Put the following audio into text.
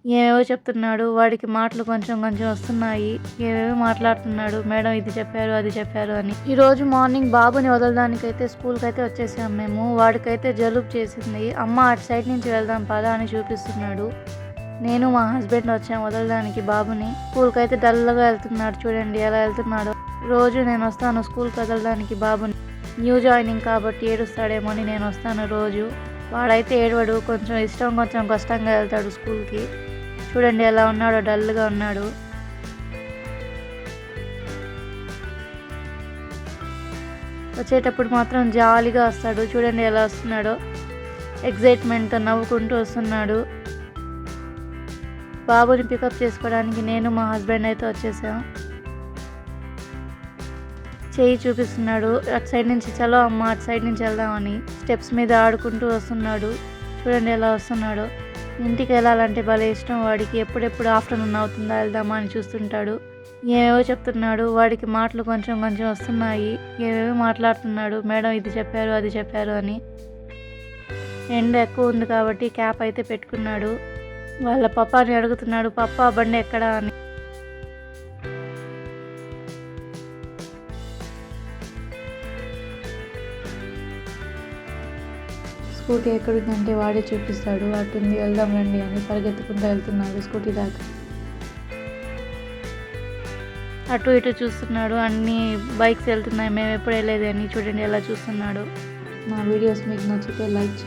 ఏవేవో చెప్తున్నాడు. వాడికి మాటలు కొంచెం కొంచెం వస్తున్నాయి. ఏవేవో మాట్లాడుతున్నాడు. మేడం ఇది చెప్పారు, అది చెప్పారు అని. ఈరోజు మార్నింగ్ బాబుని వదలడానికైతే స్కూల్‌కైతే వచ్చేసాం మేము. వాడికైతే జలుబు చేసింది. అమ్మ అటు సైడ్ నుంచి వెళ్దాం పదా అని చూపిస్తున్నాడు. నేను మా హస్బెండ్ వచ్చాము వదలడానికి బాబుని. స్కూల్‌కైతే డల్‌గా వెళ్తున్నాడు. చూడండి ఎలా వెళ్తున్నాడో. రోజు నేను వస్తాను స్కూల్‌కి వదలడానికి బాబుని. న్యూ జాయినింగ్ కాబట్టి ఏడుస్తాడేమో అని నేను వస్తాను రోజు. వాడైతే ఏడవడు. కొంచెం ఇష్టం కొంచెం కష్టంగా వెళ్తాడు స్కూల్‌కి. చూడండి ఎలా ఉన్నాడో, డల్గా ఉన్నాడు. వచ్చేటప్పుడు మాత్రం జాలీగా వస్తాడు. చూడండి ఎలా వస్తున్నాడో, ఎగ్జైట్మెంట్తో నవ్వుకుంటూ వస్తున్నాడు. బాబుని పికప్ చేసుకోవడానికి నేను మా హస్బెండ్ అయితే వచ్చేసాం. చేయి చూపిస్తున్నాడు. అటు సైడ్ నుంచి చలో అమ్మ అటు సైడ్ నుంచి వెళ్దామని. స్టెప్స్ మీద ఆడుకుంటూ వస్తున్నాడు. చూడండి ఎలా వస్తున్నాడో. ఇంటికి వెళ్ళాలంటే భలే ఇష్టం వాడికి. ఎప్పుడెప్పుడు ఆఫ్టర్నూన్ అవుతుందా వెళ్దామా అని చూస్తుంటాడు. ఏవేవో చెప్తున్నాడు. వాడికి మాటలు కొంచెం కొంచెం వస్తున్నాయి. ఏవేవో మాట్లాడుతున్నాడు. మేడం ఇది చెప్పారు, అది చెప్పారు అని. ఎండ ఎక్కువ ఉంది కాబట్టి క్యాప్ అయితే పెట్టుకున్నాడు. వాళ్ళ పప్పాని అడుగుతున్నాడు, పప్పా బండి ఎక్కడా అని. స్కూటీ ఎక్కడుందంటే వాడే చూపిస్తాడు. అటుంది వెళ్దాం రండి అని పరిగెత్తుకుంటూ వెళ్తున్నాడు స్కూటీ దాకా. అటు ఇటు చూస్తున్నాడు. అన్ని బైక్స్ వెళ్తున్నాయి, మేము ఎప్పుడు వెళ్ళేది అని. చూడండి ఎలా చూస్తున్నాడు. నా వీడియోస్ మీకు నచ్చితే లైక్ చేయండి.